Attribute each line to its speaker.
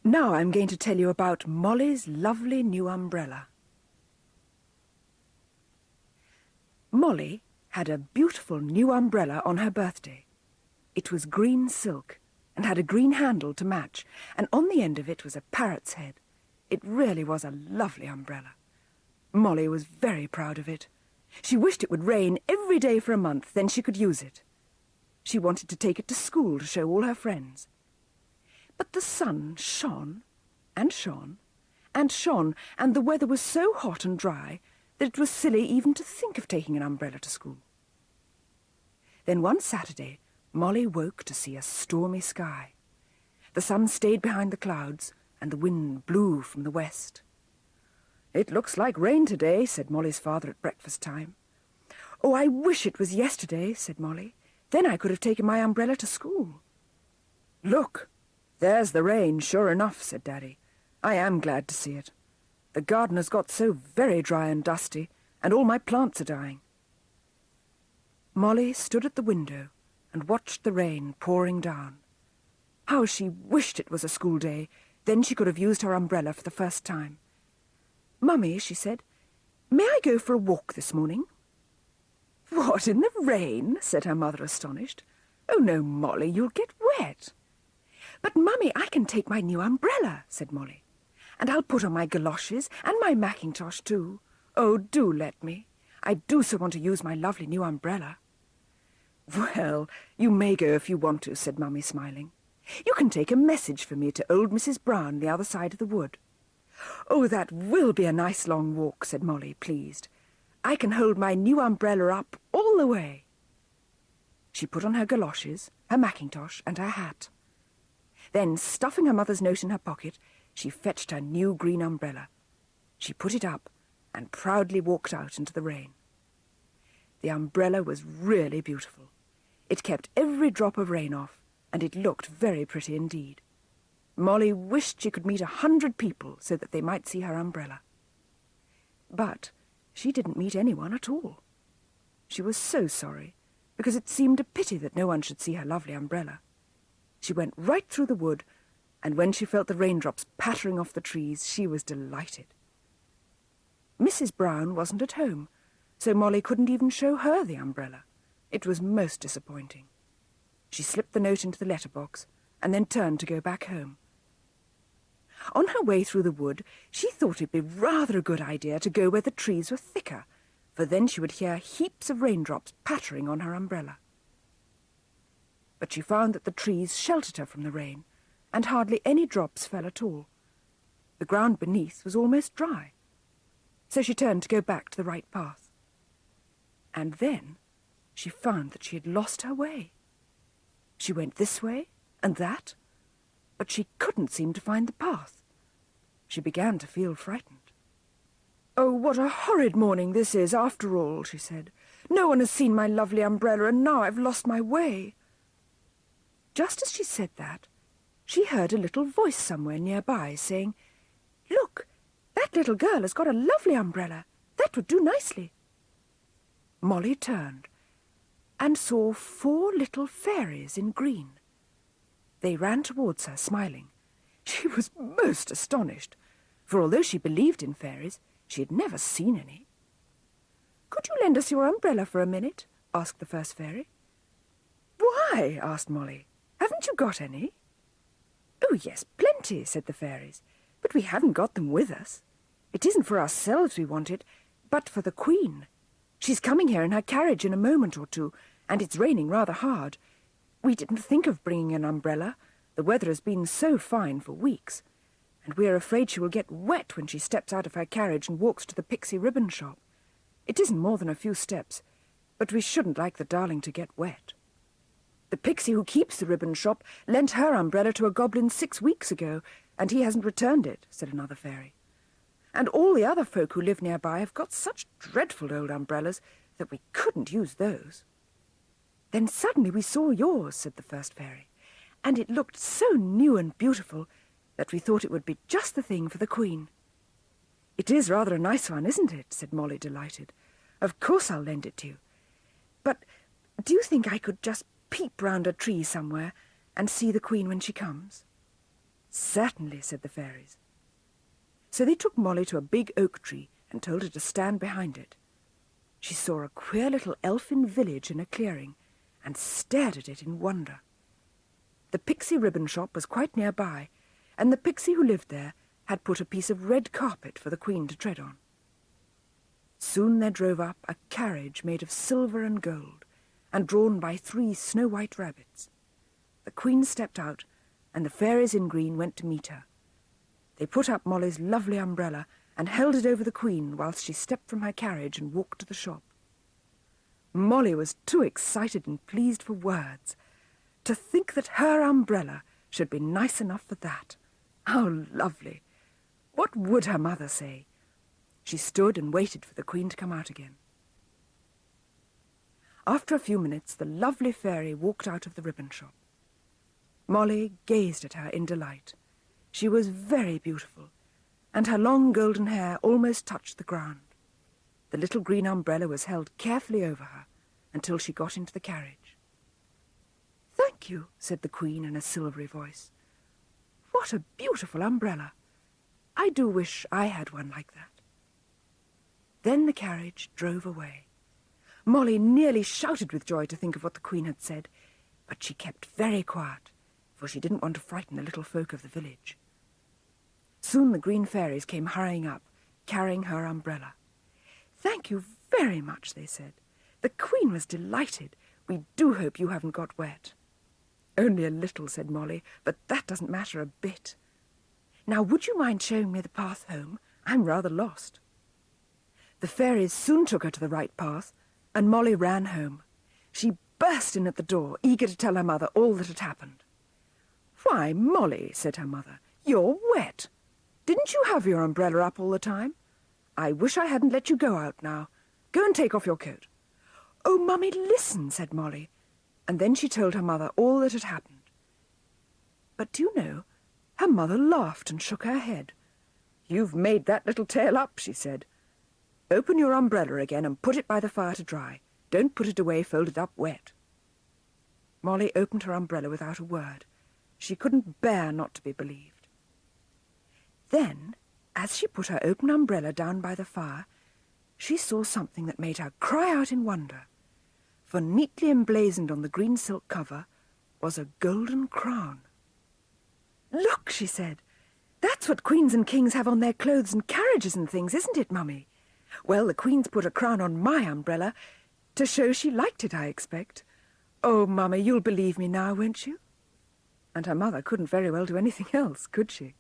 Speaker 1: Now I'm going to tell you about Molly's lovely new umbrella. Molly had a beautiful new umbrella on her birthday. It was green silk and had a green handle to match, and on the end of it was a parrot's head. It really was a lovely umbrella. Molly was very proud of it. She wished it would rain every day for a month, then she could use it. She wanted to take it to school to show all her friends. But the sun shone and shone and shone, and the weather was so hot and dry that it was silly even to think of taking an umbrella to school. Then one Saturday, Molly woke to see a stormy sky. The sun stayed behind the clouds, and the wind blew from the west. "It looks like rain today," said Molly's father at breakfast time. "Oh, I wish it was yesterday," said Molly. "Then I could have taken my umbrella to school." "Look, there's the rain, sure enough," said Daddy. "I am glad to see it. The garden has got so very dry and dusty, and all my plants are dying." Molly stood at the window and watched the rain pouring down. How she wished it was a school day, then she could have used her umbrella for the first time. "Mummy," she said, "may I go for a walk this morning?" "What, in the rain?" said her mother, astonished. "Oh, no, Molly, you'll get wet." "But, Mummy, I can take my new umbrella," said Molly. "And I'll put on my galoshes and my mackintosh too. Oh, do let me. I do so want to use my lovely new umbrella." "Well, you may go if you want to," said Mummy, smiling. "You can take a message for me to old Mrs. Brown the other side of the wood." "Oh, that will be a nice long walk," said Molly, pleased. "I can hold my new umbrella up all the way." She put on her galoshes, her mackintosh, and her hat. Then, stuffing her mother's note in her pocket, she fetched her new green umbrella. She put it up and proudly walked out into the rain. The umbrella was really beautiful. It kept every drop of rain off, and it looked very pretty indeed. Molly wished she could meet 100 people so that they might see her umbrella. But she didn't meet anyone at all. She was so sorry, because it seemed a pity that no one should see her lovely umbrella. She went right through the wood, and when she felt the raindrops pattering off the trees, she was delighted. Mrs. Brown wasn't at home, so Molly couldn't even show her the umbrella. It was most disappointing. She slipped the note into the letterbox and then turned to go back home. On her way through the wood, she thought it'd be rather a good idea to go where the trees were thicker, for then she would hear heaps of raindrops pattering on her umbrella. But she found that the trees sheltered her from the rain, and hardly any drops fell at all. The ground beneath was almost dry, so she turned to go back to the right path. And then she found that she had lost her way. She went this way and that, but she couldn't seem to find the path. She began to feel frightened. "Oh, what a horrid morning this is, after all," she said. "No one has seen my lovely umbrella, and now I've lost my way." Just as she said that, she heard a little voice somewhere nearby saying, "Look, that little girl has got a lovely umbrella. That would do nicely." Molly turned and saw 4 little fairies in green. They ran towards her, smiling. She was most astonished, for although she believed in fairies, she had never seen any. "Could you lend us your umbrella for a minute?" asked the first fairy. "Why?" asked Molly. "Haven't you got any?" "Oh, yes, plenty," said the fairies, "but we haven't got them with us. It isn't for ourselves we want it, but for the Queen. She's coming here in her carriage in a moment or two, and it's raining rather hard. We didn't think of bringing an umbrella. The weather has been so fine for weeks, and we are afraid she will get wet when she steps out of her carriage and walks to the pixie ribbon shop. It isn't more than a few steps, but we shouldn't like the darling to get wet. The pixie who keeps the ribbon shop lent her umbrella to a goblin 6 weeks ago, and he hasn't returned it," said another fairy. "And all the other folk who live nearby have got such dreadful old umbrellas that we couldn't use those." "Then suddenly we saw yours," said the first fairy, "and it looked so new and beautiful that we thought it would be just the thing for the Queen." "It is rather a nice one, isn't it?" said Molly, delighted. "Of course I'll lend it to you. But do you think I could just peep round a tree somewhere and see the Queen when she comes?" Certainly, said the fairies. So they took Molly to a big oak tree and told her to stand behind it. She saw a queer little elfin village in a clearing and stared at it in wonder. The pixie ribbon shop was quite nearby, and the pixie who lived there had put a piece of red carpet for the Queen to tread on. Soon there drove up a carriage made of silver and gold, and drawn by 3 snow-white rabbits. The Queen stepped out, and the fairies in green went to meet her. They put up Molly's lovely umbrella and held it over the Queen whilst she stepped from her carriage and walked to the shop. Molly was too excited and pleased for words. To think that her umbrella should be nice enough for that. How lovely! What would her mother say? She stood and waited for the Queen to come out again. After a few minutes, the lovely fairy walked out of the ribbon shop. Molly gazed at her in delight. She was very beautiful, and her long golden hair almost touched the ground. The little green umbrella was held carefully over her until she got into the carriage. "Thank you," said the Queen in a silvery voice. "What a beautiful umbrella! I do wish I had one like that." Then the carriage drove away. Molly nearly shouted with joy to think of what the Queen had said, but she kept very quiet, for she didn't want to frighten the little folk of the village. Soon the green fairies came hurrying up, carrying her umbrella. "Thank you very much," they said. "The Queen was delighted. We do hope you haven't got wet." "Only a little," said Molly, "but that doesn't matter a bit. Now, would you mind showing me the path home? I'm rather lost." The fairies soon took her to the right path, and Molly ran home. She burst in at the door, eager to tell her mother all that had happened. "Why, Molly," said her mother, "you're wet. Didn't you have your umbrella up all the time? I wish I hadn't let you go out now. Go and take off your coat." "Oh, Mummy, listen," said Molly, and then she told her mother all that had happened. But do you know, her mother laughed and shook her head. "You've made that little tale up," she said. "Open your umbrella again and put it by the fire to dry. Don't put it away folded up wet." Molly opened her umbrella without a word. She couldn't bear not to be believed. Then, as she put her open umbrella down by the fire, she saw something that made her cry out in wonder, for neatly emblazoned on the green silk cover was a golden crown. "Look," she said, "that's what queens and kings have on their clothes and carriages and things, isn't it, Mummy? Well, the Queen's put a crown on my umbrella to show she liked it, I expect. Oh, Mummy, you'll believe me now, won't you?" And her mother couldn't very well do anything else, could she?